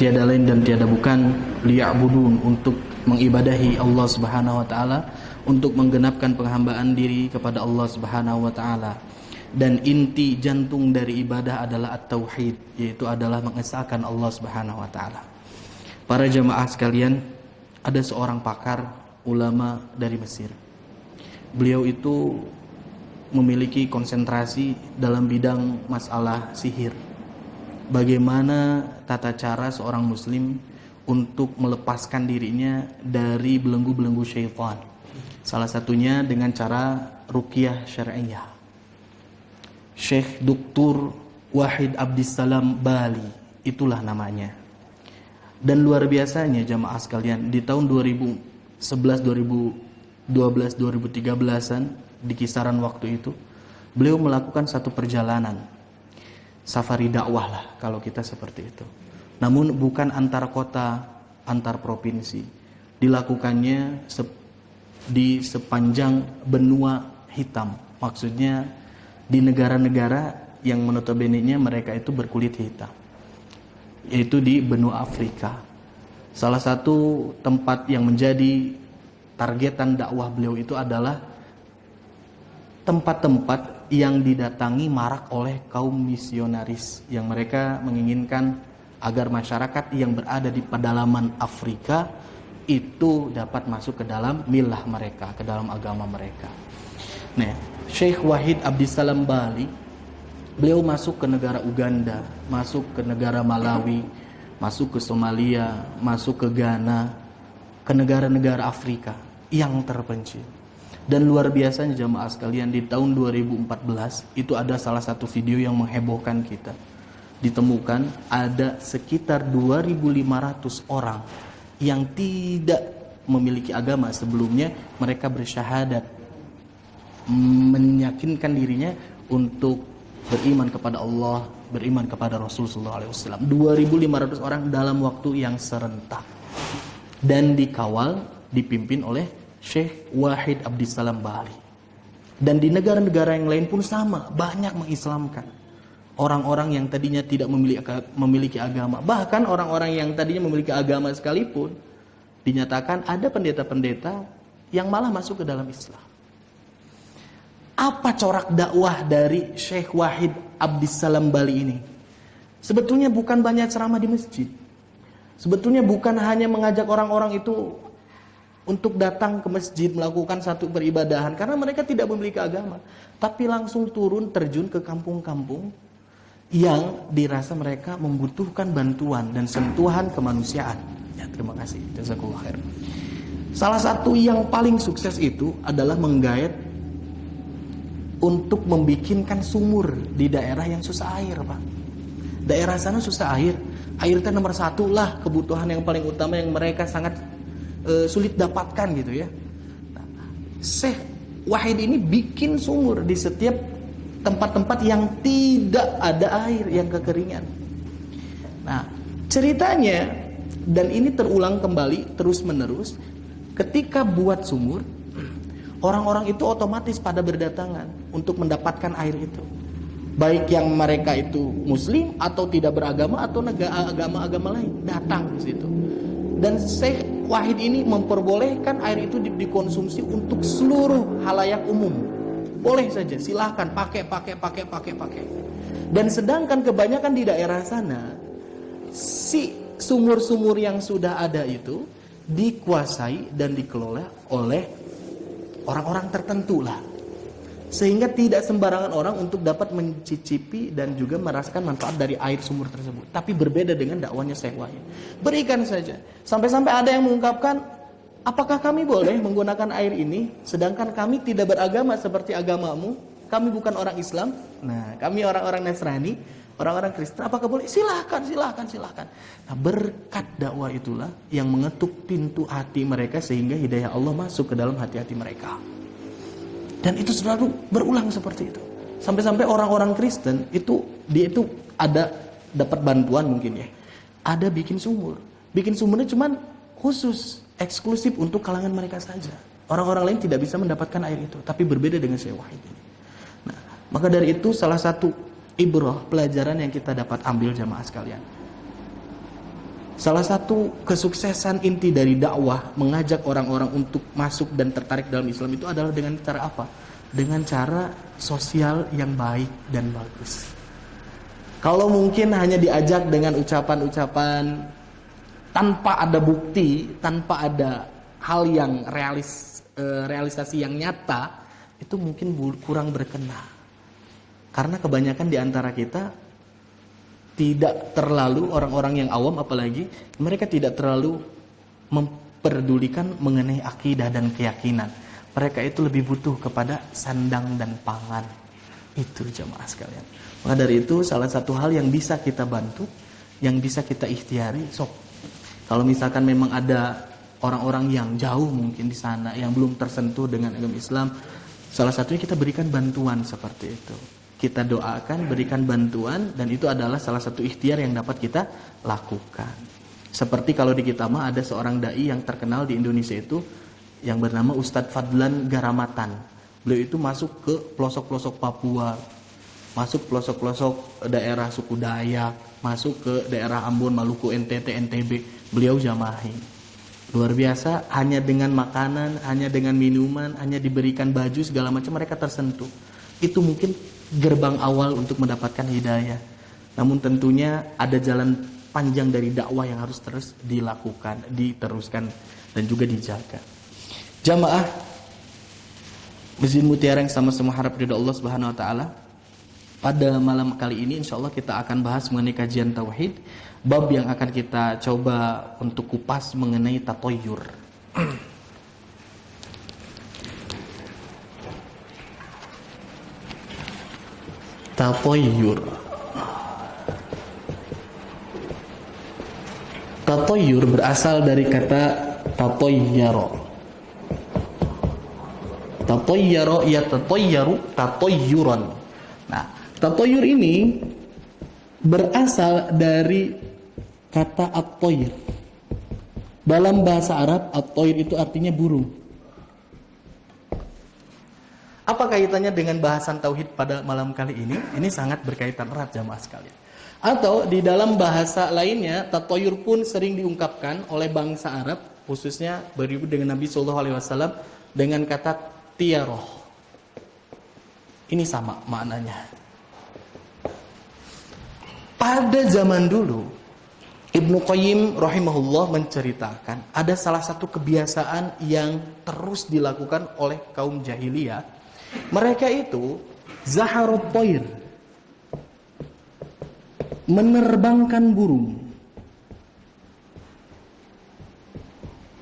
tiada lain dan tiada bukan liya'budun, untuk mengibadahi Allah Subhanahu wa taala, untuk menggenapkan penghambaan diri kepada Allah Subhanahu wa taala. Dan inti jantung dari ibadah adalah at-tauhid, yaitu adalah mengesahkan Allah Subhanahu wa taala. Para jemaah sekalian, ada seorang pakar ulama dari Mesir. Beliau itu memiliki konsentrasi dalam bidang masalah sihir. Bagaimana tata cara seorang muslim untuk melepaskan dirinya dari belenggu-belenggu syaitan. Salah satunya dengan cara ruqyah syar'iyyah. Syekh Dr. Wahid Abdissalam Bali, itulah namanya. Dan luar biasanya jamaah sekalian, di tahun 2011, 2012, 2013-an, di kisaran waktu itu, beliau melakukan satu perjalanan safari dakwah lah kalau kita seperti itu. Namun bukan antar kota, antar provinsi. Dilakukannya di sepanjang benua hitam. Maksudnya di negara-negara yang notabene-nya mereka itu berkulit hitam, yaitu di benua Afrika. Salah satu tempat yang menjadi targetan dakwah beliau itu adalah tempat-tempat yang didatangi marak oleh kaum misionaris, yang mereka menginginkan agar masyarakat yang berada di pedalaman Afrika itu dapat masuk ke dalam milah mereka, ke dalam agama mereka. Nah, Syekh Wahid Abdissalam Bali, beliau masuk ke negara Uganda, masuk ke negara Malawi, masuk ke Somalia, masuk ke Ghana, ke negara-negara Afrika yang terpencil. Dan luar biasanya jamaah sekalian, di tahun 2014 itu ada salah satu video yang menghebohkan kita. Ditemukan ada sekitar 2.500 orang yang tidak memiliki agama sebelumnya, mereka bersyahadat, meyakinkan dirinya untuk beriman kepada Allah, beriman kepada Rasulullah SAW. 2.500 orang dalam waktu yang serentak, dan dikawal, dipimpin oleh Syekh Wahid Abdissalam Bali. Dan di negara-negara yang lain pun sama, banyak mengislamkan orang-orang yang tadinya tidak memiliki agama. Bahkan orang-orang yang tadinya memiliki agama sekalipun, dinyatakan ada pendeta-pendeta yang malah masuk ke dalam Islam. Apa corak dakwah dari Syekh Wahid Abdissalam Bali ini? Sebetulnya bukan banyak ceramah di masjid. Sebetulnya bukan hanya mengajak orang-orang itu untuk datang ke masjid melakukan satu peribadahan karena mereka tidak memiliki agama, tapi langsung turun terjun ke kampung-kampung yang dirasa mereka membutuhkan bantuan dan sentuhan kemanusiaan. Ya, terima kasih. Jazakallah khair. Salah satu yang paling sukses itu adalah menggait untuk membikinkan sumur di daerah yang susah air, Pak. Daerah sana susah air. Air itu nomor satu lah, kebutuhan yang paling utama yang mereka sangat sulit dapatkan gitu ya. Nah, Syekh Wahid ini bikin sumur di setiap tempat-tempat yang tidak ada air, yang kekeringan. Nah, ceritanya, dan ini terulang kembali terus menerus, ketika buat sumur, orang-orang itu otomatis pada berdatangan untuk mendapatkan air itu. Baik yang mereka itu muslim atau tidak beragama atau agama-agama lain datang ke situ. Dan Syekh Wahid ini memperbolehkan air itu dikonsumsi untuk seluruh halayak umum. Boleh saja, silahkan pakai. Dan sedangkan kebanyakan di daerah sana, si sumur-sumur yang sudah ada itu dikuasai dan dikelola oleh orang-orang tertentu lah. Sehingga tidak sembarangan orang untuk dapat mencicipi dan juga merasakan manfaat dari air sumur tersebut. Tapi berbeda dengan dakwahnya Syekh Wahid. Berikan saja. Sampai-sampai ada yang mengungkapkan, apakah kami boleh menggunakan air ini sedangkan kami tidak beragama seperti agamamu? Kami bukan orang Islam. Nah, kami orang-orang Nasrani, orang-orang Kristen. Apakah boleh? Silahkan. Nah, berkat dakwah itulah yang mengetuk pintu hati mereka sehingga hidayah Allah masuk ke dalam hati-hati mereka. Dan itu selalu berulang seperti itu. Sampai-sampai orang-orang Kristen itu, dia itu ada dapat bantuan mungkin ya. Ada bikin sumur. Bikin sumurnya cuman khusus, eksklusif untuk kalangan mereka saja. Orang-orang lain tidak bisa mendapatkan air itu. Tapi berbeda dengan Syekh Wahid ini. Nah, maka dari itu salah satu ibrah, pelajaran yang kita dapat ambil jamaah sekalian. Salah satu kesuksesan inti dari dakwah mengajak orang-orang untuk masuk dan tertarik dalam Islam itu adalah dengan cara apa? Dengan cara sosial yang baik dan bagus. Kalau mungkin hanya diajak dengan ucapan-ucapan tanpa ada bukti, tanpa ada hal yang realisasi yang nyata, itu mungkin kurang berkena. Karena kebanyakan di antara kita tidak terlalu, orang-orang yang awam apalagi, mereka tidak terlalu memperdulikan mengenai akidah dan keyakinan. Mereka itu lebih butuh kepada sandang dan pangan. Itu jamaah sekalian. Maka dari itu salah satu hal yang bisa kita bantu, yang bisa kita ikhtiari, kalau misalkan memang ada orang-orang yang jauh mungkin di sana, yang belum tersentuh dengan agama Islam, salah satunya kita berikan bantuan seperti itu. Kita doakan, berikan bantuan, dan itu adalah salah satu ikhtiar yang dapat kita lakukan. Seperti kalau di kita mah ada seorang dai yang terkenal di Indonesia itu yang bernama Ustadz Fadlan Garamatan. Beliau itu masuk ke pelosok-pelosok Papua, masuk pelosok-pelosok daerah suku Dayak, masuk ke daerah Ambon, Maluku, NTT, NTB. Beliau jamahi. Luar biasa, hanya dengan makanan, hanya dengan minuman, hanya diberikan baju segala macam mereka tersentuh. Itu mungkin gerbang awal untuk mendapatkan hidayah. Namun tentunya ada jalan panjang dari dakwah yang harus terus dilakukan, diteruskan dan juga dijaga. Jamaah Masjid Mutiara yang sama-sama harap ridha Allah Subhanahu wa taala. Pada malam kali ini insyaallah kita akan bahas mengenai kajian tauhid, bab yang akan kita coba untuk kupas mengenai tatoyur. Tatoyur. Tatoyur berasal dari kata tatoyyaro. Tatoyyaro ya tatoyyaru tatoyyuran. Nah, tatoyur ini berasal dari kata at-toyr. Dalam bahasa Arab, at-toyr itu artinya burung. Apa kaitannya dengan bahasan tauhid pada malam kali ini? Ini sangat berkaitan erat jamaah sekalian. Atau di dalam bahasa lainnya, tatoyur pun sering diungkapkan oleh bangsa Arab, khususnya beribu dengan Nabi SAW dengan kata tiaroh. Ini sama maknanya. Pada zaman dulu, Ibnu Qayyim rahimahullah menceritakan ada salah satu kebiasaan yang terus dilakukan oleh kaum jahiliyah. Mereka itu zaharut toir, menerbangkan burung.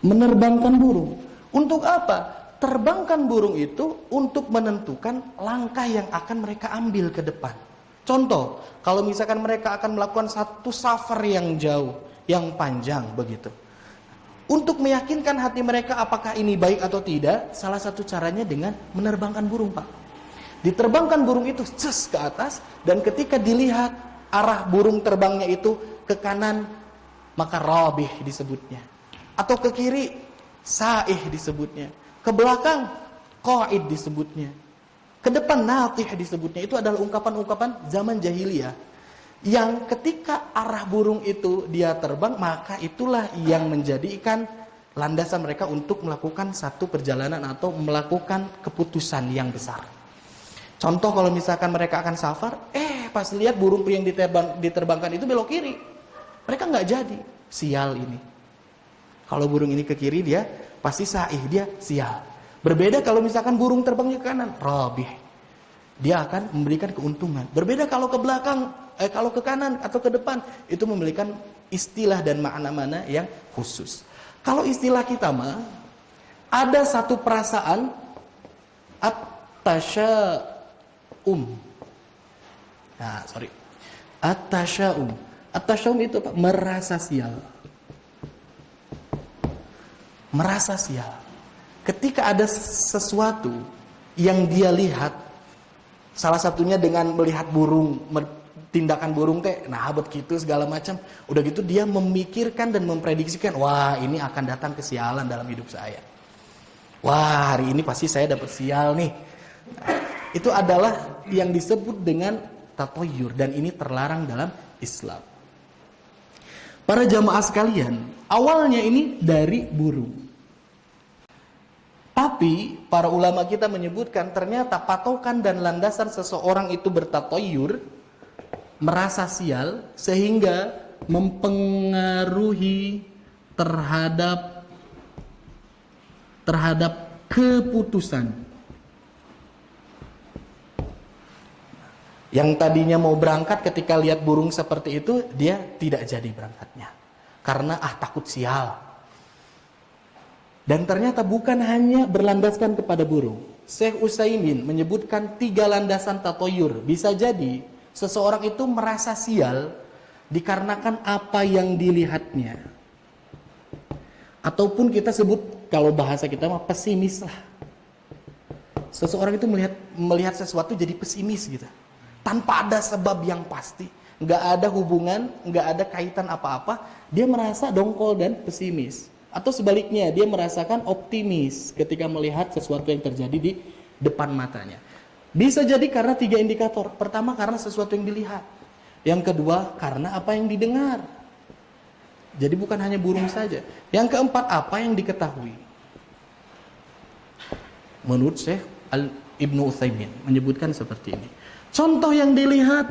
Menerbangkan burung. Untuk apa? Terbangkan burung itu untuk menentukan langkah yang akan mereka ambil ke depan. Contoh, kalau misalkan mereka akan melakukan satu safar yang jauh, yang panjang begitu. Untuk meyakinkan hati mereka apakah ini baik atau tidak, salah satu caranya dengan menerbangkan burung, Pak. Diterbangkan burung itu ke atas, dan ketika dilihat arah burung terbangnya itu ke kanan, maka rabih disebutnya. Atau ke kiri, sa'ih disebutnya. Ke belakang, qa'id disebutnya. Ke depan, natih disebutnya. Itu adalah ungkapan-ungkapan zaman jahiliyah. Yang ketika arah burung itu dia terbang, maka itulah yang menjadikan landasan mereka untuk melakukan satu perjalanan atau melakukan keputusan yang besar. Contoh kalau misalkan mereka akan safar, pas lihat burung yang diterbangkan itu belok kiri, mereka nggak jadi. Sial ini. Kalau burung ini ke kiri dia pasti sa'ih, dia sial. Berbeda kalau misalkan burung terbangnya ke kanan, rabih. Dia akan memberikan keuntungan. Berbeda kalau ke belakang, kalau ke kanan atau ke depan, itu memberikan istilah dan makna-makna yang khusus. Kalau istilah kita mah, ada satu perasaan at-tasya'um. Nah, sorry. At-tasya'um. At-tasya'um itu apa? Merasa sial. Merasa sial. Ketika ada sesuatu yang dia lihat, salah satunya dengan melihat burung, tindakan burung teh, nah abad gitu segala macam. Udah gitu dia memikirkan dan memprediksikan, wah ini akan datang kesialan dalam hidup saya. Wah hari ini pasti saya dapat sial nih. Itu adalah yang disebut dengan tatoyur, dan ini terlarang dalam Islam. Para jamaah sekalian, awalnya ini dari burung. Tapi para ulama kita menyebutkan ternyata patokan dan landasan seseorang itu bertatoyur, merasa sial, sehingga mempengaruhi terhadap keputusan. Yang tadinya mau berangkat ketika lihat burung seperti itu, dia tidak jadi berangkatnya. Karena takut sial. Dan ternyata bukan hanya berlandaskan kepada burung. Syekh Utsaimin menyebutkan 3 landasan tatoyur. Bisa jadi seseorang itu merasa sial dikarenakan apa yang dilihatnya. Ataupun kita sebut, kalau bahasa kita mah pesimis lah. Seseorang itu melihat sesuatu jadi pesimis gitu. Tanpa ada sebab yang pasti. Nggak ada hubungan, nggak ada kaitan apa-apa. Dia merasa dongkol dan pesimis. Atau sebaliknya, dia merasakan optimis ketika melihat sesuatu yang terjadi di depan matanya. Bisa jadi karena 3 indikator. Pertama, karena sesuatu yang dilihat. Yang kedua, karena apa yang didengar. Jadi bukan hanya burung saja. Yang keempat, apa yang diketahui. Menurut Syekh Ibnu Utsaimin menyebutkan seperti ini. Contoh yang dilihat,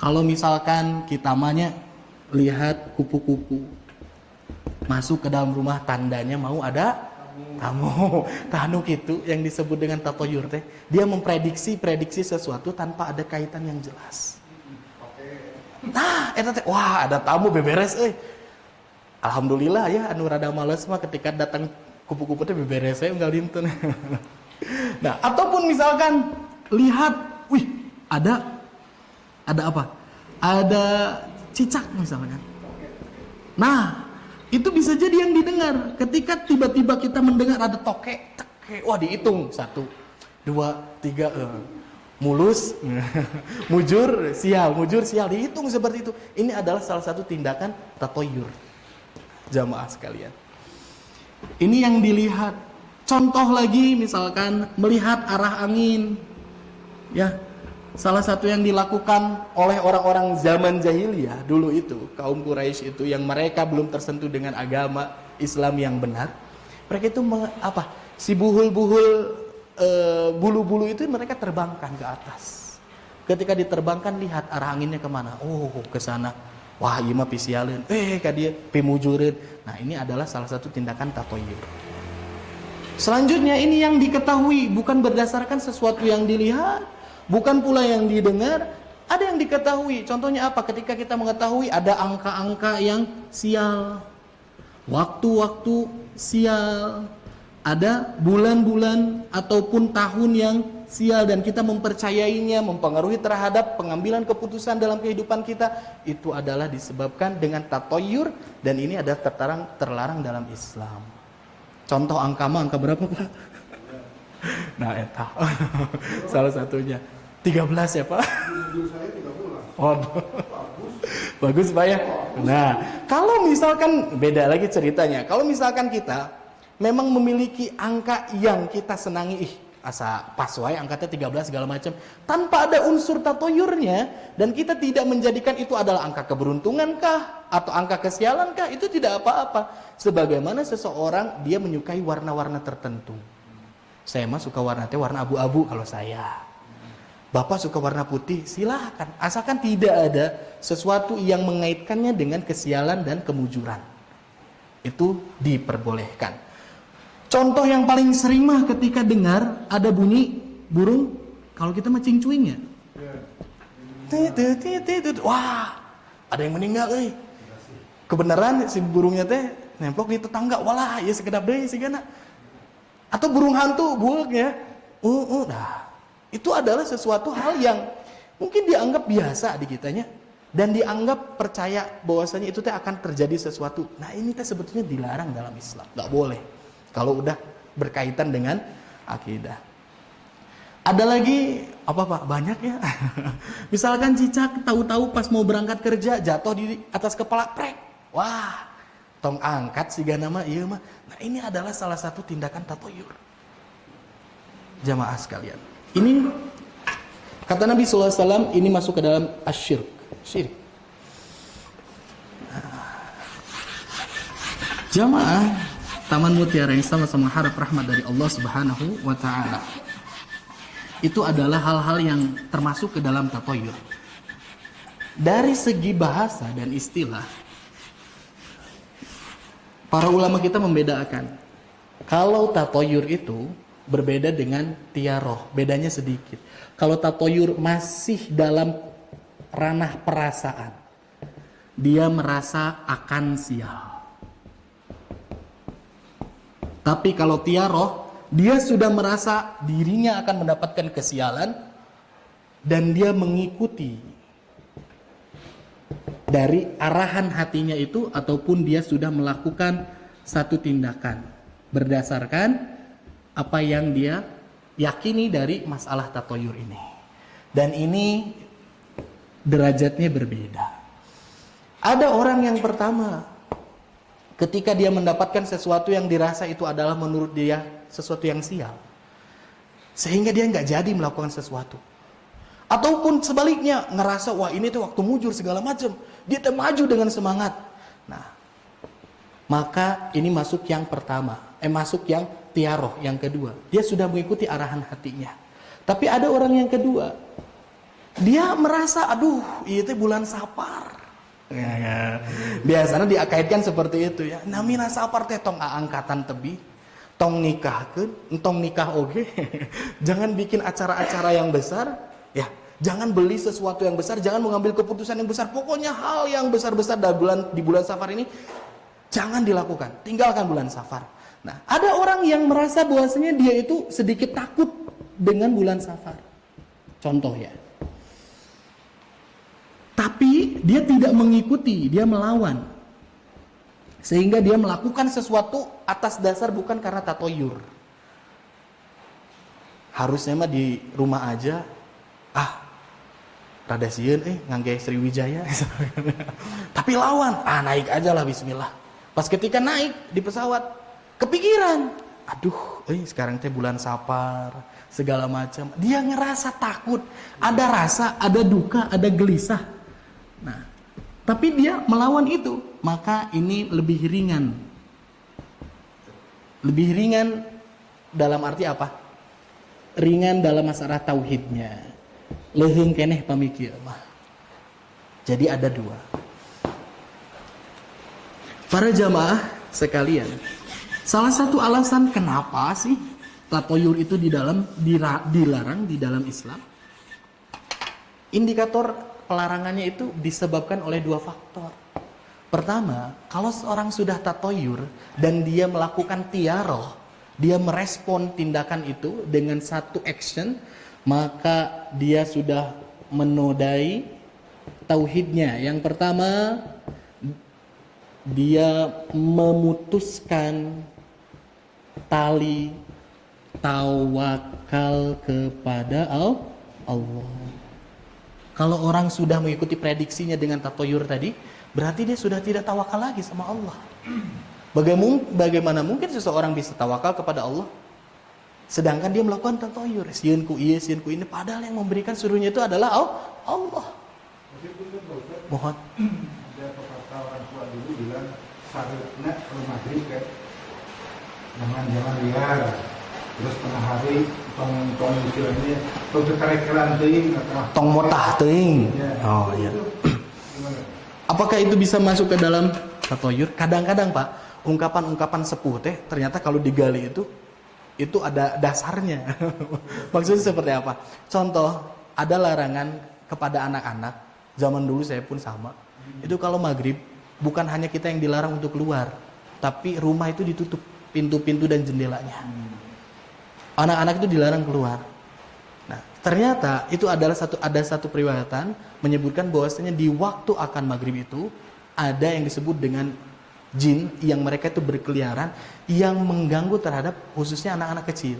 kalau misalkan kita lihat kupu-kupu masuk ke dalam rumah, tandanya mau ada tamu. Tamu itu yang disebut dengan tatoyur teh. Dia memprediksi sesuatu tanpa ada kaitan yang jelas. Nah, wah ada tamu beberes Alhamdulillah ya anu rada males mah ketika datang kupu-kupu teh beberes unggal dinten. Nah, ataupun misalkan lihat, wih, ada apa? Ada cicak misalkan. Nah, itu bisa jadi yang didengar. Ketika tiba-tiba kita mendengar ada tokek, wah dihitung 1, 2, 3, mulus, mujur, sial, dihitung seperti itu. Ini adalah salah satu tindakan tatoyur. Jamaah sekalian. Ini yang dilihat. Contoh lagi misalkan melihat arah angin. Ya. Salah satu yang dilakukan oleh orang-orang zaman jahiliyah dulu itu, kaum Quraisy itu yang mereka belum tersentuh dengan agama Islam yang benar. Mereka itu si buhul-buhul bulu-bulu itu mereka terbangkan ke atas. Ketika diterbangkan, lihat arah anginnya kemana. Oh, ke sana. Wah, ieu mah pisialeun. Ka dia pimujureun. Nah, ini adalah salah satu tindakan tatoyur. Selanjutnya ini yang diketahui, bukan berdasarkan sesuatu yang dilihat, bukan pula yang didengar, ada yang diketahui. Contohnya apa? Ketika kita mengetahui ada angka-angka yang sial, waktu-waktu sial, ada bulan-bulan ataupun tahun yang sial, dan kita mempercayainya, mempengaruhi terhadap pengambilan keputusan dalam kehidupan kita, itu adalah disebabkan dengan tatoyur, dan ini adalah terlarang dalam Islam. Contoh angka berapa, Pak? Nah, eta salah satunya 13 ya, Pak? Oh, bagus Pak ya. Nah, kalau misalkan beda lagi ceritanya. Kalau misalkan kita memang memiliki angka yang kita senangi, asa pas wae angkanya 13 segala macam, tanpa ada unsur tatoyurnya, dan kita tidak menjadikan itu adalah angka keberuntungan kah atau angka kesialan kah, itu tidak apa-apa. Sebagaimana seseorang dia menyukai warna-warna tertentu. Saya mah suka warna abu-abu kalau saya. Bapak suka warna putih, silahkan. Asalkan tidak ada sesuatu yang mengaitkannya dengan kesialan dan kemujuran. Itu diperbolehkan. Contoh yang paling sering mah ketika dengar ada bunyi burung, kalau kita mah cingcuing ya. Wah, ada yang meninggal Kebenaran si burungnya teh nemplok di tetangga. Walah, ya sekedap deui sigana. Atau burung hantu, buluk ya. Nah, itu adalah sesuatu hal yang mungkin dianggap biasa di kitanya, dan dianggap percaya bahwasanya itu teh akan terjadi sesuatu. Nah, ini teh sebetulnya dilarang dalam Islam, nggak boleh kalau udah berkaitan dengan akidah. Ada lagi apa Pak? Banyak ya. Misalkan cicak tahu-tahu pas mau berangkat kerja jatuh di atas kepala, prek. Wah, tong angkat sigana mah ieu mah. Nah, ini adalah salah satu tindakan tatoyur. Jamaah sekalian. Ini kata Nabi SAW, ini masuk ke dalam asyirk, syirik. Nah, Jamaah Taman Mutiara yang sama-sama harap rahmat dari Allah Subhanahu wa taala. Itu adalah hal-hal yang termasuk ke dalam tatoyur. Dari segi bahasa dan istilah, para ulama kita membedakan. Kalau tatoyur itu berbeda dengan tiaroh, bedanya sedikit. Kalau tatoyur masih dalam ranah perasaan, dia merasa akan sial. Tapi kalau tiaroh, dia sudah merasa dirinya akan mendapatkan kesialan dan dia mengikuti dari arahan hatinya itu, ataupun dia sudah melakukan satu tindakan berdasarkan apa yang dia yakini dari masalah tatoyur ini. Dan ini derajatnya berbeda. Ada orang yang pertama, ketika dia mendapatkan sesuatu yang dirasa itu adalah menurut dia sesuatu yang sial, sehingga dia nggak jadi melakukan sesuatu. Ataupun sebaliknya, ngerasa wah ini tuh waktu mujur segala macam, dia tuh maju dengan semangat. Nah, maka ini masuk yang pertama, masuk yang tiaroh, yang kedua. Dia sudah mengikuti arahan hatinya. Tapi ada orang yang kedua, dia merasa aduh itu bulan Sapar. Ya. Biasanya diakaitkan seperti itu ya. Namina Sapar teh tong angkatan tebi, tong nikahkeun, entong nikah oge. Jangan bikin acara-acara yang besar, ya. Jangan beli sesuatu yang besar, jangan mengambil keputusan yang besar. Pokoknya hal yang besar-besar di bulan Safar ini jangan dilakukan. Tinggalkan bulan Safar. Nah, ada orang yang merasa bahwasanya dia itu sedikit takut dengan bulan Safar. Contoh ya. Tapi dia tidak mengikuti, dia melawan. Sehingga dia melakukan sesuatu atas dasar bukan karena tatoyur. Harusnya mah di rumah aja, rada sieun ngangge Sriwijaya. Tapi lawan, naik aja lah bismillah. Pas ketika naik di pesawat, kepikiran, aduh, sekarang teh bulan Sapar, segala macam. Dia ngerasa takut, ada rasa, ada duka, ada gelisah. Nah, tapi dia melawan itu, maka ini lebih ringan. Lebih ringan dalam arti apa? Ringan dalam masalah tauhidnya. Leuheung keneh pamikir mah. Jadi ada dua. Para jamaah sekalian, salah satu alasan kenapa sih tatoyur itu dilarang di dalam Islam, indikator pelarangannya itu disebabkan oleh dua faktor. Pertama, kalau seorang sudah tatoyur dan dia melakukan tiaroh, dia merespon tindakan itu dengan satu action, maka dia sudah menodai tauhidnya. Yang pertama, dia memutuskan tali tawakal kepada Allah. Kalau orang sudah mengikuti prediksinya dengan tatoyur tadi, berarti dia sudah tidak tawakal lagi sama Allah. Bagaimana mungkin seseorang bisa tawakal kepada Allah sedangkan dia melakukan tatoyur? Sieun ku ieu, sieun ku ini, padahal yang memberikan suruhnya itu adalah Allah. Mohon. Ada pepatah orang tua dulu bilang sareutna kalau maghrib kayak jangan liar. Terus tengah hari tong istilahnya tong kekerekeran teuing atau Tong motah teuing. Ya. Oh iya. Apakah itu bisa masuk ke dalam tatoyur? Kadang-kadang Pak, ungkapan-ungkapan sepuh teh ternyata kalau digali itu ada dasarnya. Maksudnya seperti apa? Contoh, ada larangan kepada anak-anak. Zaman dulu saya pun sama. Itu kalau maghrib bukan hanya kita yang dilarang untuk keluar, tapi rumah itu ditutup pintu-pintu dan jendelanya. Anak-anak itu dilarang keluar. Nah, ternyata itu adalah ada satu periwayatan menyebutkan bahwasanya di waktu akan maghrib itu ada yang disebut dengan jin yang mereka itu berkeliaran yang mengganggu terhadap khususnya anak-anak kecil.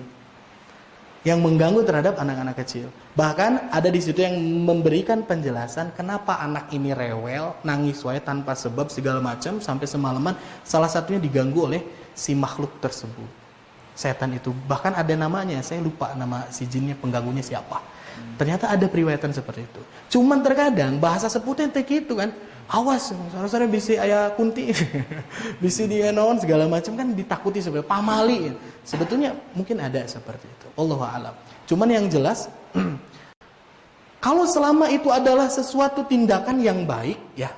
Yang mengganggu terhadap anak-anak kecil. Bahkan ada di situ yang memberikan penjelasan kenapa anak ini rewel, nangis wae tanpa sebab segala macam sampai semalaman, salah satunya diganggu oleh si makhluk tersebut. Setan itu, bahkan ada namanya, saya lupa nama si jinnya, pengganggunya siapa. Ternyata ada periwayatan seperti itu. Cuman terkadang bahasa seputnya kayak gitu kan. Awas, sore-sore bisa ayah kunti, bisa dia naon segala macam kan ditakuti sebenarnya pamali. Sebetulnya mungkin ada seperti itu. Allahu a'lam. Cuman yang jelas, kalau selama itu adalah sesuatu tindakan yang baik, ya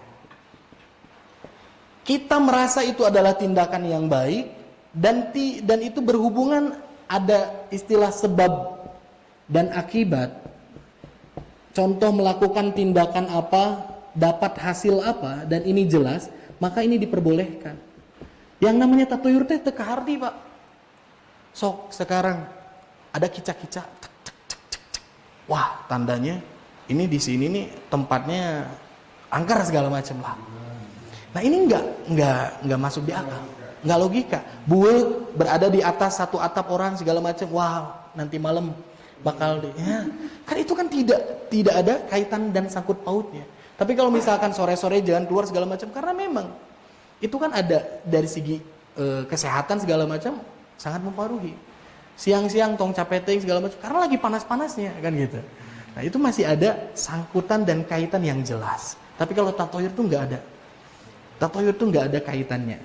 kita merasa itu adalah tindakan yang baik dan itu berhubungan ada istilah sebab dan akibat. Contoh melakukan tindakan apa, dapat hasil apa, dan ini jelas, maka ini diperbolehkan. Yang namanya tatuyur teh teka hardi, Pak. Sok sekarang ada kicak-kicak, cek, cek, cek, cek, cek. Wah, tandanya ini di sini nih tempatnya angker segala macam lah. Nah ini nggak masuk di akal, nggak logika. Buel berada di atas satu atap orang segala macam, wah nanti malam bakal ya. Kan itu kan tidak ada kaitan dan sangkut pautnya. Tapi kalau misalkan sore-sore jangan keluar segala macam, karena memang itu kan ada dari segi kesehatan segala macam sangat mempengaruhi. Siang-siang tong capeteng segala macam, karena lagi panas-panasnya kan gitu. Nah itu masih ada sangkutan dan kaitan yang jelas. Tapi kalau tatoyur itu nggak ada. Tatoyur itu nggak ada kaitannya.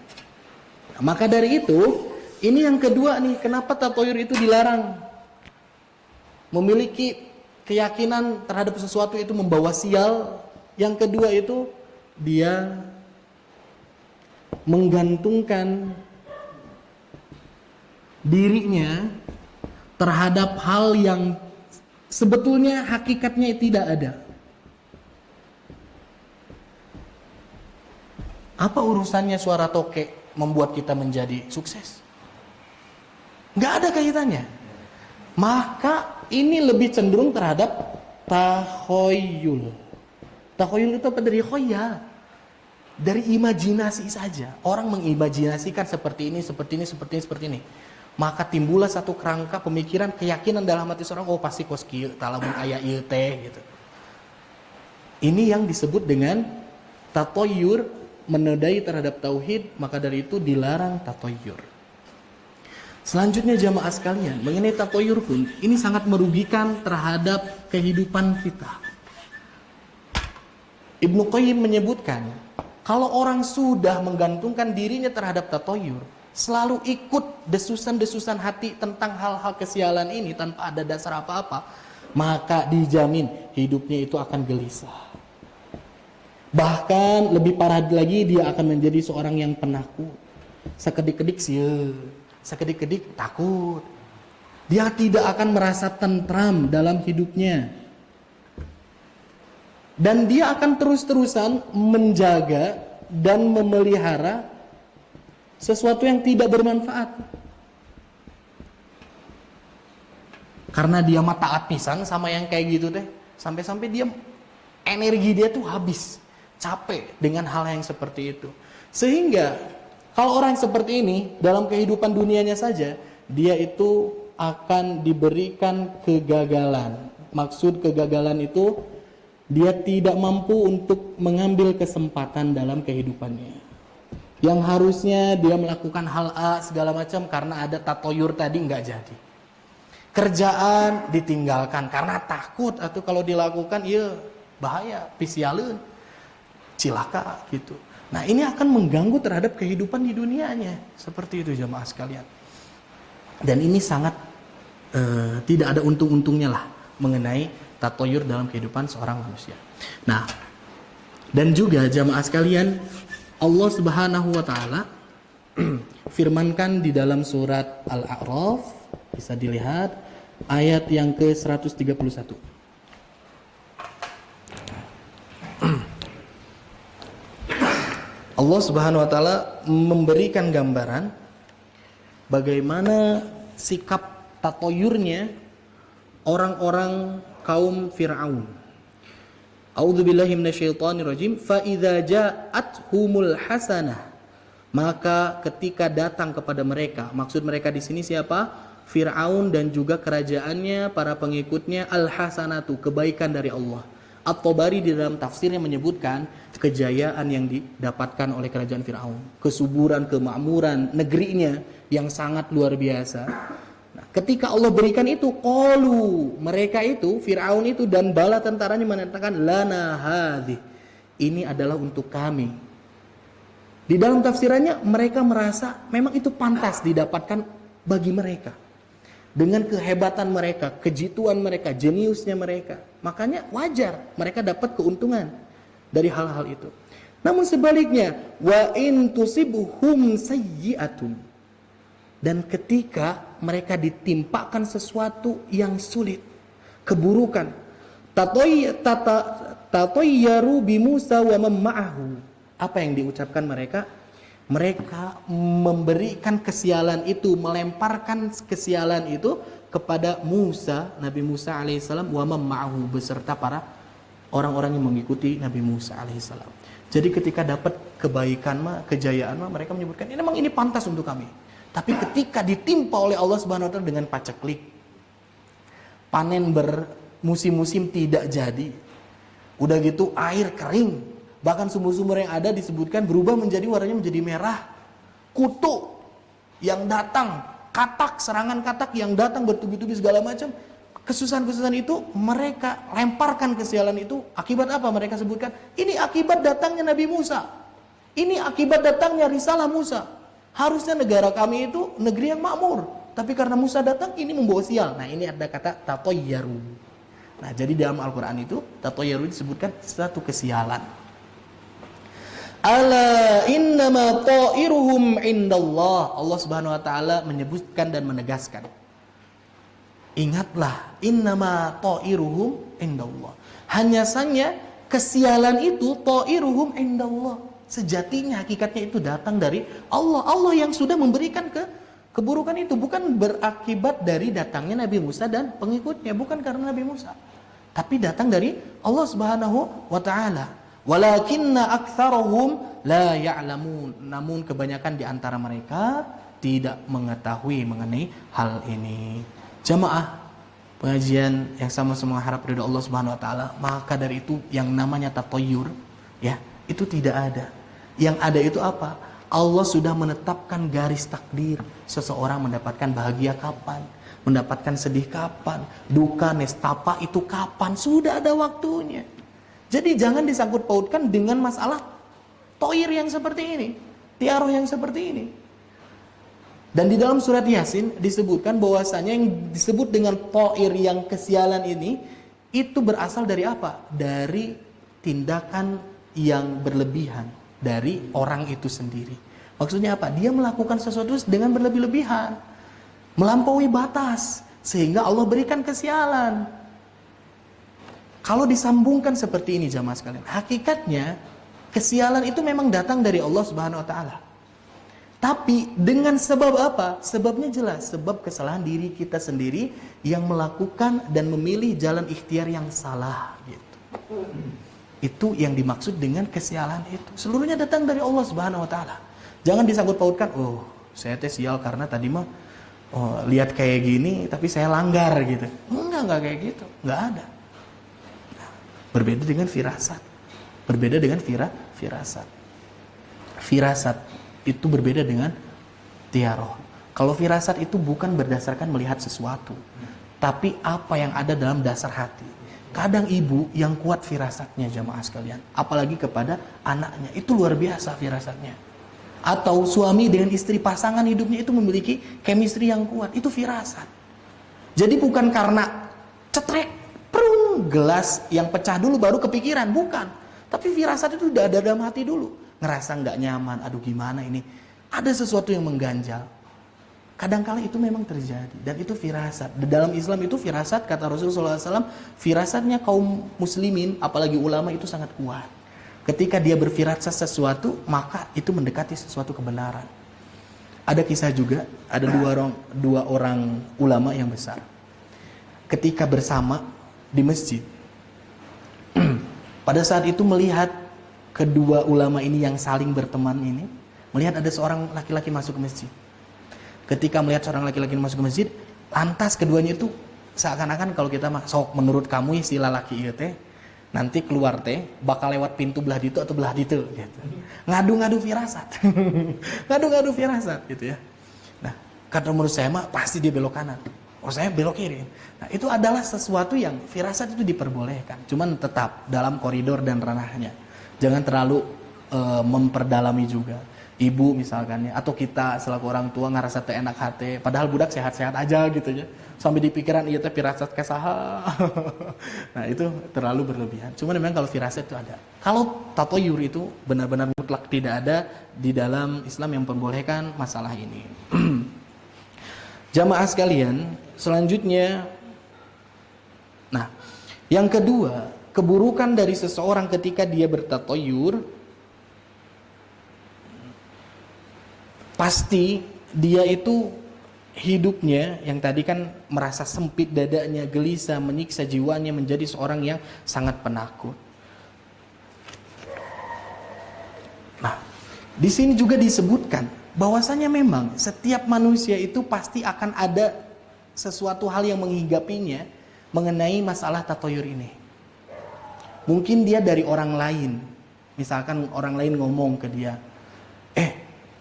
Nah, maka dari itu, ini yang kedua nih, kenapa tatoyur itu dilarang? Memiliki keyakinan terhadap sesuatu itu membawa sial. Yang kedua itu dia menggantungkan dirinya terhadap hal yang sebetulnya hakikatnya tidak ada. Apa urusannya suara tokek membuat kita menjadi sukses? Nggak ada kaitannya. Maka ini lebih cenderung terhadap tahoyul. Tahoyul itu apa? Dari khoyal. Dari imajinasi saja. Orang mengimajinasikan seperti ini, seperti ini, seperti ini, seperti ini. Maka timbullah satu kerangka pemikiran, keyakinan dalam hati seorang, oh pasti kos kieu, talamun aya ieu teh gitu. Ini yang disebut dengan tatoyur, menodai terhadap tauhid, maka dari itu dilarang tatoyur. Selanjutnya jamaah sekalian, mengenai tatoyur pun ini sangat merugikan terhadap kehidupan kita. Ibnu Qayyim menyebutkan, kalau orang sudah menggantungkan dirinya terhadap tatoyur, selalu ikut desusan-desusan hati tentang hal-hal kesialan ini tanpa ada dasar apa-apa, maka dijamin hidupnya itu akan gelisah. Bahkan lebih parah lagi, dia akan menjadi seorang yang penakut. Sekedik-kedik sieu, sekedik-kedik takut. Dia tidak akan merasa tentram dalam hidupnya. Dan dia akan terus-terusan menjaga dan memelihara sesuatu yang tidak bermanfaat. Karena dia mah taat pisan sama yang kayak gitu teh. Sampai-sampai dia energi dia tuh habis. Capek dengan hal yang seperti itu. Sehingga kalau orang seperti ini dalam kehidupan dunianya saja, dia itu akan diberikan kegagalan. Maksud kegagalan itu dia tidak mampu untuk mengambil kesempatan dalam kehidupannya. Yang harusnya dia melakukan hal A segala macam karena ada tatoyur tadi nggak jadi. Kerjaan ditinggalkan karena takut atau kalau dilakukan iya bahaya, pisialeun, cilaka gitu. Nah ini akan mengganggu terhadap kehidupan di dunianya. Seperti itu jamaah sekalian. Dan ini sangat tidak ada untung-untungnya lah mengenai tatoyur dalam kehidupan seorang manusia. Nah, dan juga jamaah sekalian, Allah Subhanahu wa taala firmankan di dalam surat Al-A'raf, bisa dilihat ayat yang ke-131. Allah Subhanahu wa taala memberikan gambaran bagaimana sikap tatoyurnya orang-orang kaum Fir'aun. A'udzubillahi minasyaitonirrajim. Fa idza ja'athumul hasanah, maka ketika datang kepada mereka, maksud mereka di sini siapa? Fir'aun dan juga kerajaannya, para pengikutnya, al-hasanatu, kebaikan dari Allah. At-Tabari di dalam tafsirnya menyebutkan kejayaan yang didapatkan oleh kerajaan Fir'aun, kesuburan, kemakmuran negerinya yang sangat luar biasa. Nah, ketika Allah berikan itu, qalu, mereka itu, Fir'aun itu dan bala tentaranya mengatakan lana hadhi, ini adalah untuk kami. Di dalam tafsirannya mereka merasa memang itu pantas didapatkan bagi mereka. Dengan kehebatan mereka, kejituan mereka, jeniusnya mereka. Makanya wajar mereka dapat keuntungan dari hal-hal itu. Namun sebaliknya, wa in tusibhum sayyi'atun. Dan ketika mereka ditimpakan sesuatu yang sulit, keburukan, tatayyaru bi Musa wa man ma'ahu. Apa yang diucapkan mereka? Mereka memberikan kesialan itu, melemparkan kesialan itu kepada Musa, Nabi Musa alaihissalam, wa man ma'ahu, beserta para orang-orang yang mengikuti Nabi Musa alaihissalam. Jadi ketika dapat kebaikan kejayaan mereka menyebutkan ini pantas untuk kami. Tapi ketika ditimpa oleh Allah Subhanahu wa taala dengan paceklik, panen bermusim-musim tidak jadi, udah gitu air kering, bahkan sumber-sumber yang ada disebutkan berubah warnanya menjadi merah, kutu yang datang, serangan katak yang datang bertubi-tubi segala macam. Kesusahan-kesusahan itu mereka lemparkan kesialan itu. Akibat apa mereka sebutkan? Ini akibat datangnya Nabi Musa. Ini akibat datangnya risalah Musa. Harusnya negara kami itu negeri yang makmur, tapi karena Musa datang ini membawa sial. Nah, ini ada kata tatayyaru. Nah, jadi dalam Al-Quran itu tatayyaru disebutkan satu kesialan. Ala innama ta'iruhum indallah. Allah Subhanahu wa taala menyebutkan dan menegaskan. Ingatlah, innama ta'iruhum indallah. Hanya saja kesialan itu ta'iruhum indallah. Sejatinya hakikatnya itu datang dari Allah. Allah yang sudah memberikan keburukan itu, bukan berakibat dari datangnya Nabi Musa dan pengikutnya, bukan karena Nabi Musa. Tapi datang dari Allah Subhanahu wa taala. Walakinna aktsarahum la ya'lamun. Namun kebanyakan di antara mereka tidak mengetahui mengenai hal ini. Jamaah pengajian yang sama-sama harap ridha Allah Subhanahu wa taala, maka dari itu yang namanya tatayyur ya, itu tidak ada. Yang ada itu apa? Allah sudah menetapkan garis takdir. Seseorang mendapatkan bahagia kapan, mendapatkan sedih kapan, duka nestapa itu kapan, sudah ada waktunya. Jadi jangan disangkut pautkan dengan masalah toir yang seperti ini, tiaroh yang seperti ini. Dan di dalam surat Yasin disebutkan bahwasanya yang disebut dengan toir yang kesialan ini itu berasal dari apa? Dari tindakan yang berlebihan dari orang itu sendiri. Maksudnya apa? Dia melakukan sesuatu dengan berlebih-lebihan, melampaui batas, sehingga Allah berikan kesialan. Kalau disambungkan seperti ini jamaah sekalian, hakikatnya kesialan itu memang datang dari Allah Subhanahu wa taala. Tapi dengan sebab apa? Sebabnya jelas, sebab kesalahan diri kita sendiri yang melakukan dan memilih jalan ikhtiar yang salah gitu. Itu yang dimaksud dengan kesialan itu. Seluruhnya datang dari Allah Subhanahu wa taala. Jangan disangkut pautkan, oh, saya sial karena tadi mah lihat kayak gini tapi saya langgar gitu. Enggak kayak gitu. Enggak ada. Berbeda dengan firasat. Berbeda dengan firasat. Firasat itu berbeda dengan tiaroh. Kalau firasat itu bukan berdasarkan melihat sesuatu, tapi apa yang ada dalam dasar hati. Kadang ibu yang kuat firasatnya jamaah sekalian, apalagi kepada anaknya, itu luar biasa firasatnya. Atau suami dengan istri, pasangan hidupnya itu memiliki chemistry yang kuat, itu firasat. Jadi bukan karena cetrek, prung, gelas yang pecah dulu baru kepikiran, bukan. Tapi firasat itu udah ada dalam hati dulu. Ngerasa nggak nyaman, aduh gimana ini, ada sesuatu yang mengganjal. Kadangkala itu memang terjadi dan itu firasat. Dalam Islam itu firasat, kata Rasulullah SAW, firasatnya kaum muslimin, apalagi ulama itu sangat kuat. Ketika dia berfirasat sesuatu, maka itu mendekati sesuatu kebenaran. Ada kisah juga, ada dua orang ulama yang besar. Ketika bersama di masjid, pada saat itu melihat kedua ulama ini yang saling berteman ini, melihat ada seorang laki-laki masuk ke masjid. Ketika melihat seorang laki-laki masuk ke masjid, lantas keduanya itu seakan-akan kalau kita sok menurut kamu si lalaki ieu teh nanti keluar teh bakal lewat pintu belah ditu atau belah ditu gitu. Ngadu-ngadu firasat. Ngadu-ngadu firasat gitu ya. Nah, kata menurut saya mah pasti dia belok kanan. Oh, saya belok kiri. Nah, itu adalah sesuatu yang firasat itu diperbolehkan, cuman tetap dalam koridor dan ranahnya. Jangan terlalu memperdalami juga. Ibu misalkan ya, atau kita selaku orang tua ngerasa teu enak hati, padahal budak sehat-sehat aja gitu ya. Sampai di pikiran ieu teh firasat kesaha. Nah, itu terlalu berlebihan. Cuma memang kalau firasat itu ada. Kalau tatoyur itu benar-benar mutlak tidak ada di dalam Islam yang memperbolehkan masalah ini. Jamaah sekalian, selanjutnya, nah, yang kedua, keburukan dari seseorang ketika dia bertatoyur, pasti dia itu hidupnya yang tadi kan merasa sempit dadanya, gelisah, menyiksa jiwanya, menjadi seorang yang sangat penakut. Nah, di sini juga disebutkan bahwasanya memang setiap manusia itu pasti akan ada sesuatu hal yang menghinggapinya mengenai masalah tatoyur ini. Mungkin dia dari orang lain, misalkan orang lain ngomong ke dia,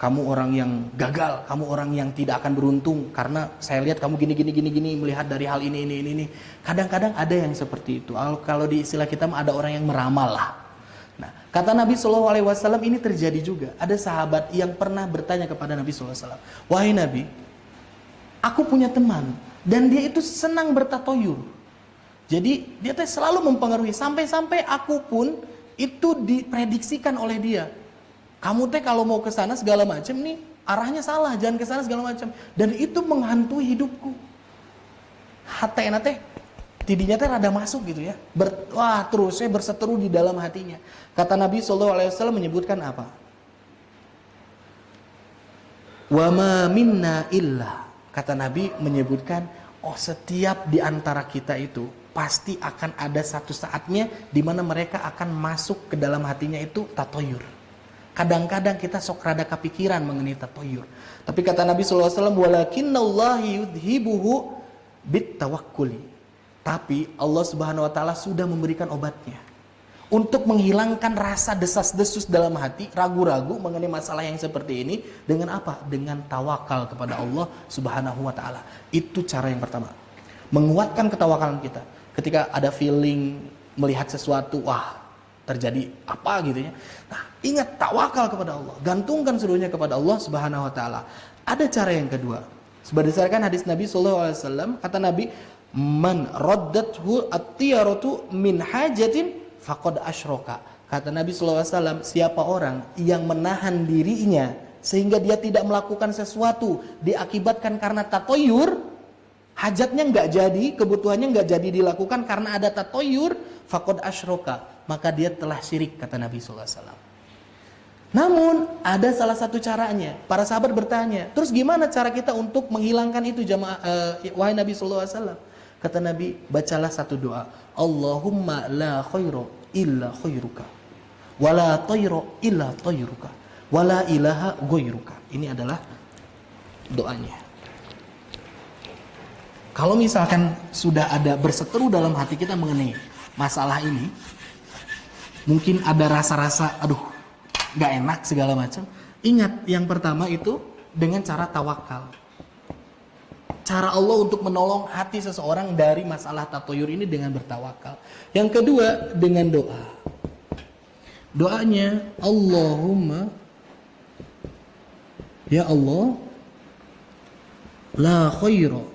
kamu orang yang gagal, kamu orang yang tidak akan beruntung karena saya lihat kamu gini melihat dari hal ini. Kadang-kadang ada yang seperti itu. Kalau di istilah kita ada orang yang meramal lah. Nah, kata Nabi SAW ini terjadi juga. Ada sahabat yang pernah bertanya kepada Nabi SAW, wahai Nabi, aku punya teman dan dia itu senang bertatoyur. Jadi dia tuh selalu mempengaruhi, sampai-sampai aku pun itu diprediksikan oleh dia. Kamu teh kalau mau ke sana segala macam nih, arahnya salah, jangan ke sana segala macam. Dan itu menghantui hidupku. Hatena teh tidinya teh rada masuk gitu ya. Terusnya berseteru di dalam hatinya. Kata Nabi SAW menyebutkan apa? Wa ma minna illa. Kata Nabi menyebutkan, setiap di antara kita itu pasti akan ada satu saatnya di mana mereka akan masuk ke dalam hatinya itu tatoyur. Kadang-kadang kita sok rada kepikiran mengenai tatoyur. Tapi kata Nabi SAW, walakinnallahi yudhibuhu bittawakkuli. Tapi Allah Subhanahu wa taala sudah memberikan obatnya. Untuk menghilangkan rasa desas-desus dalam hati, ragu-ragu mengenai masalah yang seperti ini dengan apa? Dengan tawakal kepada Allah Subhanahu wa taala. Itu cara yang pertama. Menguatkan ketawakalan kita. Ketika ada feeling melihat sesuatu, terjadi apa gitu ya. Nah, ingat tawakal kepada Allah, gantungkan seluruhnya kepada Allah Subhanahu wa taala. Ada cara yang kedua. Berdasarkan hadis Nabi sallallahu alaihi wasallam, kata Nabi, "Man raddathu at-tiyaratu min hajatin faqad asyraka." Kata Nabi sallallahu alaihi wasallam, siapa orang yang menahan dirinya sehingga dia tidak melakukan sesuatu diakibatkan karena tatoyur, hajatnya enggak jadi, kebutuhannya enggak jadi dilakukan karena ada tatoyur, faqad asyraka, maka dia telah syirik, kata Nabi SAW. Namun ada salah satu caranya. Para sahabat bertanya, terus gimana cara kita untuk menghilangkan itu wahai Nabi SAW? Kata Nabi, bacalah satu doa, Allahumma la khairu illa khairuka, wa la tayru illa tayruka, wa la ilaha ghairuka. Ini adalah doanya. Kalau misalkan sudah ada berseteru dalam hati kita mengenai masalah ini, mungkin ada rasa-rasa gak enak segala macam. Ingat, yang pertama itu dengan cara tawakal. Cara Allah untuk menolong hati seseorang dari masalah tatoyur ini dengan bertawakal. Yang kedua dengan doa. Doanya, Allahumma, ya Allah, la khairu,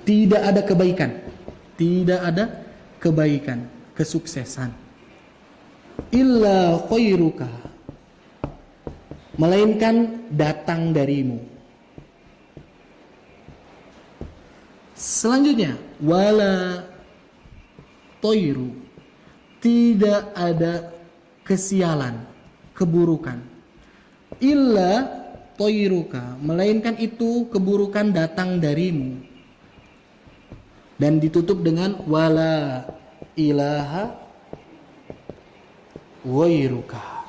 tidak ada kebaikan. Tidak ada kebaikan, kesuksesan. Illa khairuka, melainkan datang darimu. Selanjutnya, wala toiru, tidak ada kesialan, keburukan. Illa toiruka, melainkan itu keburukan datang darimu. Dan ditutup dengan wala ilaha ghairuka,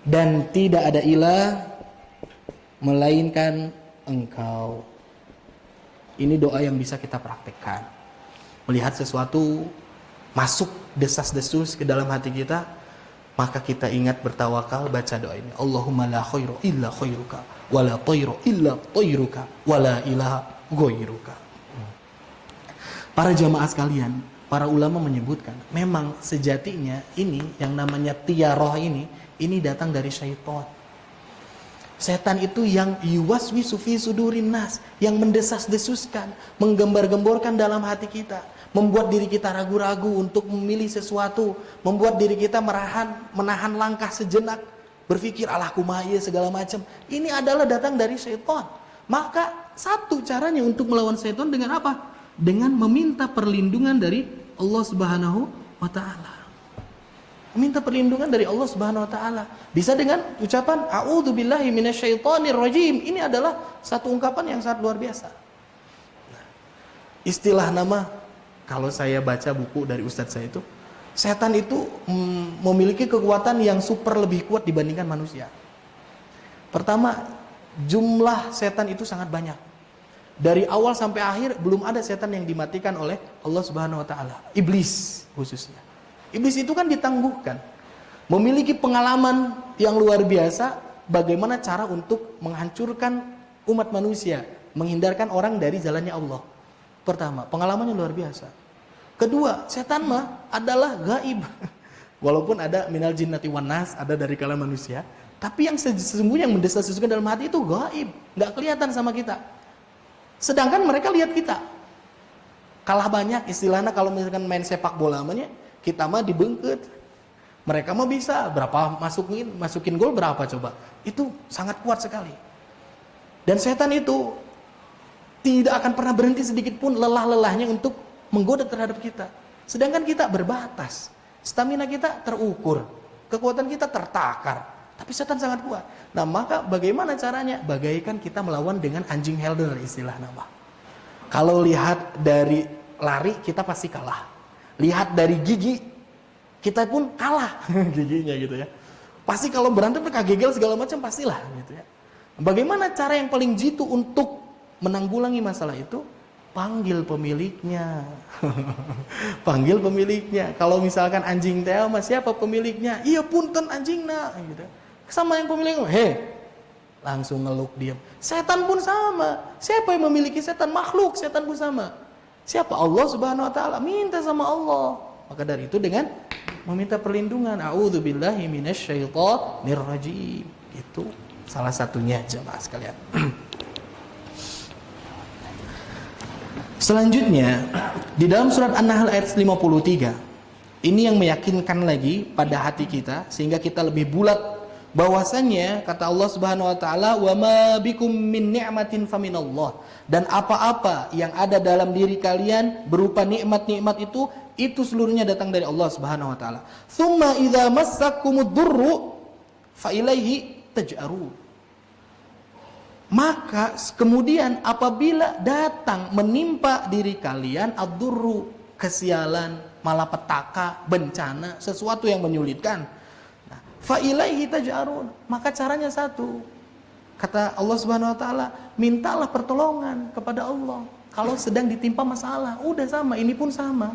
dan tidak ada ilah melainkan engkau. Ini doa yang bisa kita praktekkan. Melihat sesuatu masuk desas-desus ke dalam hati kita, maka kita ingat bertawakal, baca doa ini, Allahumma la khairu illa khairuka, wa la tayru illa tayruka, wa la ilaha ghairuka. Para jamaah sekalian, para ulama menyebutkan memang sejatinya ini yang namanya tiaroh ini datang dari syaitan. Setan itu yang yuwaswisu fi sudurin nas, yang mendesas-desuskan, menggembar-gemborkan dalam hati kita, membuat diri kita ragu-ragu untuk memilih sesuatu, membuat diri kita menahan langkah sejenak, berpikir alah kumaha segala macam. Ini adalah datang dari syaitan. Maka satu caranya untuk melawan syaitan dengan apa? Dengan meminta perlindungan dari Allah Subhanahu wa taala. Meminta perlindungan dari Allah Subhanahu wa taala. Bisa dengan ucapan a'udzubillahi minasyaitonir rajim. Ini adalah satu ungkapan yang sangat luar biasa. Nah, istilah nama, kalau saya baca buku dari ustadz saya itu, setan itu memiliki kekuatan yang super lebih kuat dibandingkan manusia. Pertama, jumlah setan itu sangat banyak. Dari awal sampai akhir belum ada setan yang dimatikan oleh Allah Subhanahu wa taala. Iblis khususnya. Iblis itu kan ditangguhkan. Memiliki pengalaman yang luar biasa bagaimana cara untuk menghancurkan umat manusia, menghindarkan orang dari jalannya Allah. Pertama, pengalamannya luar biasa. Kedua, setan mah adalah gaib. Walaupun ada minal jinnati wan nas, ada dari kalangan manusia, tapi yang sesungguhnya yang mendesas-desuskan dalam hati itu gaib, enggak kelihatan sama kita. Sedangkan mereka lihat kita. Kalah banyak istilahnya kalau misalkan main sepak bola namanya, kita mah dibengket. Mereka mah bisa berapa masukin gol berapa coba. Itu sangat kuat sekali. Dan setan itu tidak akan pernah berhenti sedikit pun lelah-lelahnya untuk menggoda terhadap kita. Sedangkan kita berbatas. Stamina kita terukur. Kekuatan kita tertakar. Tapi setan sangat kuat. Nah, maka bagaimana caranya? Bagaikan kita melawan dengan anjing helder istilah nama. Kalau lihat dari lari kita pasti kalah. Lihat dari gigi kita pun kalah giginya gitu ya. Pasti kalau berantem kagegel segala macam pastilah gitu ya. Bagaimana cara yang paling jitu untuk menanggulangi masalah itu? Panggil pemiliknya. Panggil pemiliknya. Kalau misalkan anjing teh siapa pemiliknya? Iya punten anjingna gitu. Sama yang pemiliknya, langsung ngeluk diam. Setan pun sama. Siapa yang memiliki setan? Makhluk, setan pun sama. Siapa? Allah Subhanahu wa taala. Minta sama Allah. Maka dari itu dengan meminta perlindungan, a'udzubillahi minasyaitonir rajim. Itu salah satunya jemaah sekalian. Selanjutnya di dalam surat An-Nahl ayat 53, ini yang meyakinkan lagi pada hati kita sehingga kita lebih bulat bahwasannya kata Allah Subhanahu wa taala, "Wa ma bikum min ni'matin faminallah." Dan apa-apa yang ada dalam diri kalian berupa nikmat-nikmat itu seluruhnya datang dari Allah Subhanahu wa taala. "Tsumma idza massakumud durru fa ilaihi taj'arun." Maka kemudian apabila datang menimpa diri kalian ad-durru, kesialan, malapetaka, bencana, sesuatu yang menyulitkan, fa ilaihi taj'arun, maka caranya satu. Kata Allah Subhanahu wa taala, mintalah pertolongan kepada Allah. Kalau sedang ditimpa masalah, udah sama, ini pun sama.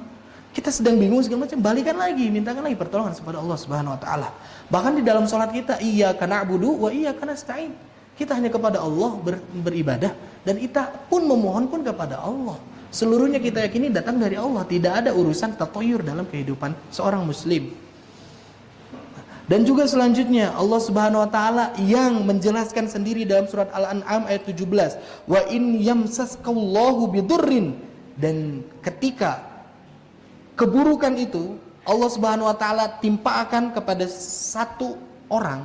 Kita sedang bingung segala macam, balikan lagi, mintakan lagi pertolongan kepada Allah Subhanahu wa taala. Bahkan di dalam salat kita, iyyaka na'budu wa iyyaka nasta'in. Kita hanya kepada Allah beribadah dan kita pun memohon pun kepada Allah. Seluruhnya kita yakini datang dari Allah, tidak ada urusan tatoyur dalam kehidupan seorang muslim. Dan juga selanjutnya Allah Subhanahu wa taala yang menjelaskan sendiri dalam surat Al-An'am ayat 17, wa in yamsaskallahu bidurrin, dan ketika keburukan itu Allah Subhanahu wa taala timpakan kepada satu orang,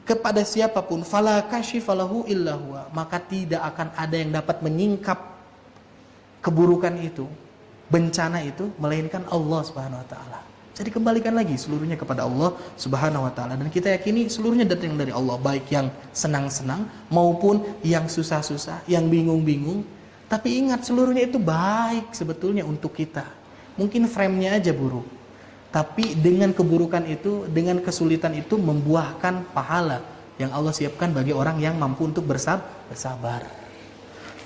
kepada siapapun, fala kashifalahu illa huwa, maka tidak akan ada yang dapat menyingkap keburukan itu, bencana itu, melainkan Allah Subhanahu wa taala. Jadi kembalikan lagi seluruhnya kepada Allah Subhanahu wa taala, dan kita yakini seluruhnya datang dari Allah, baik yang senang-senang maupun yang susah-susah, yang bingung-bingung. Tapi ingat seluruhnya itu baik sebetulnya untuk kita. Mungkin frame-nya aja buruk. Tapi dengan keburukan itu, dengan kesulitan itu membuahkan pahala yang Allah siapkan bagi orang yang mampu untuk bersabar.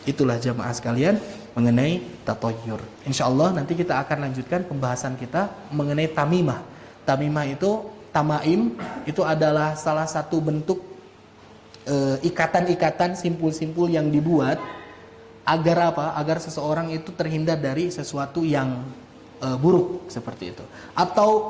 Itulah jamaah sekalian mengenai tatoyur. Insyaallah nanti kita akan lanjutkan pembahasan kita mengenai tamimah. Tamimah itu, tamaim itu adalah salah satu bentuk ikatan-ikatan simpul-simpul yang dibuat agar apa? Agar seseorang itu terhindar dari sesuatu yang buruk seperti itu, atau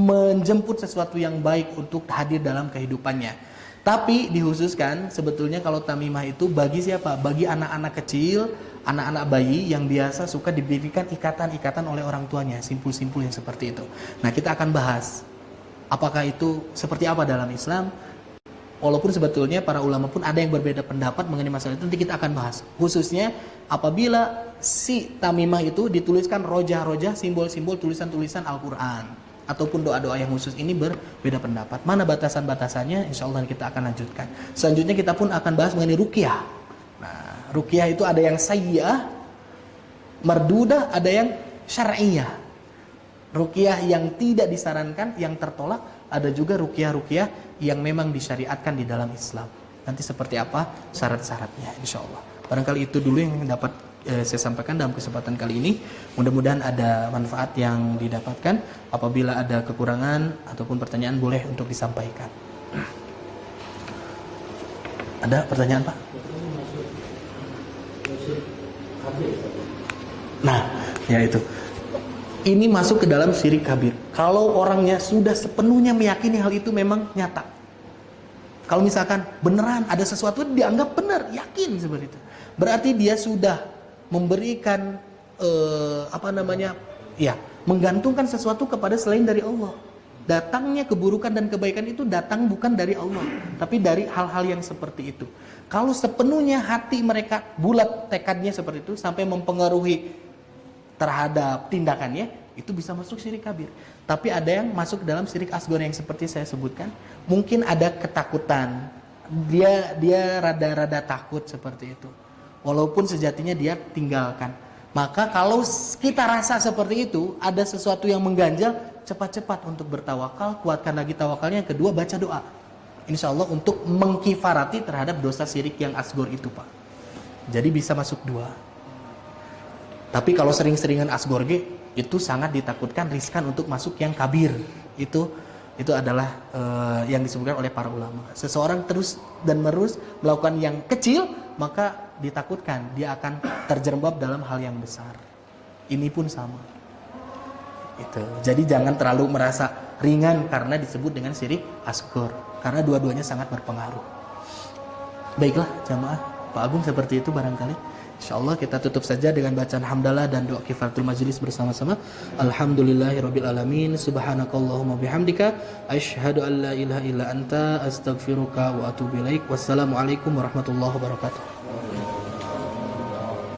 menjemput sesuatu yang baik untuk hadir dalam kehidupannya. Tapi dikhususkan sebetulnya kalau tamimah itu bagi siapa? Bagi anak-anak kecil, anak-anak bayi yang biasa suka diberikan ikatan-ikatan oleh orang tuanya, simpul-simpul yang seperti itu. Nah, kita akan bahas apakah itu seperti apa dalam Islam. Walaupun sebetulnya para ulama pun ada yang berbeda pendapat mengenai masalah itu, nanti kita akan bahas. Khususnya apabila si tamimah itu dituliskan rojah-rojah, simbol-simbol, tulisan-tulisan Al-Quran, ataupun doa-doa yang khusus, ini berbeda pendapat. Mana batasan-batasannya, insya Allah kita akan lanjutkan. Selanjutnya kita pun akan bahas mengenai ruqyah. Nah, ruqyah itu ada yang sayyah, mardudah, ada yang syar'iyah. Ruqyah yang tidak disarankan, yang tertolak, ada juga ruqyah-ruqyah yang memang disyariatkan di dalam Islam. Nanti seperti apa syarat-syaratnya, insya Allah. Barangkali itu dulu yang dapat saya sampaikan dalam kesempatan kali ini. Mudah-mudahan ada manfaat yang didapatkan. Apabila ada kekurangan ataupun pertanyaan, boleh untuk disampaikan. Ada pertanyaan, Pak? Nah, ya itu. Ini masuk ke dalam syirik kabir. Kalau orangnya sudah sepenuhnya meyakini hal itu memang nyata. Kalau misalkan beneran ada sesuatu dianggap benar, yakin seperti itu, berarti dia sudah memberikan menggantungkan sesuatu kepada selain dari Allah. Datangnya keburukan dan kebaikan itu datang bukan dari Allah, tapi dari hal-hal yang seperti itu. Kalau sepenuhnya hati mereka bulat tekadnya seperti itu sampai mempengaruhi terhadap tindakannya, itu bisa masuk syirik kabir. Tapi ada yang masuk dalam syirik asghar yang seperti saya sebutkan. Mungkin ada ketakutan, dia rada-rada takut seperti itu, walaupun sejatinya dia tinggalkan. Maka kalau kita rasa seperti itu, ada sesuatu yang mengganjal, cepat-cepat untuk bertawakal, kuatkan lagi tawakalnya. Yang kedua, baca doa, insya Allah untuk mengkifarati terhadap dosa syirik yang asghar itu, Pak. Jadi bisa masuk dua. Tapi kalau sering-seringan asghar itu sangat ditakutkan, riskan untuk masuk yang kabir. Itu adalah yang disebutkan oleh para ulama. Seseorang terus dan menerus melakukan yang kecil, maka ditakutkan dia akan terjerembab dalam hal yang besar. Ini pun sama. Itu. Jadi jangan terlalu merasa ringan karena disebut dengan syirik asghar, karena dua-duanya sangat berpengaruh. Baiklah jamaah, Pak Agung seperti itu barangkali. InsyaAllah kita tutup saja dengan bacaan hamdalah dan doa kifaratul majlis bersama-sama. Alhamdulillahirabbil alamin, subhanakallahumma bihamdika, asyhadu an la ilaha illa anta, astaghfiruka wa atubu ilaik. Wassalamualaikum warahmatullahi wabarakatuh.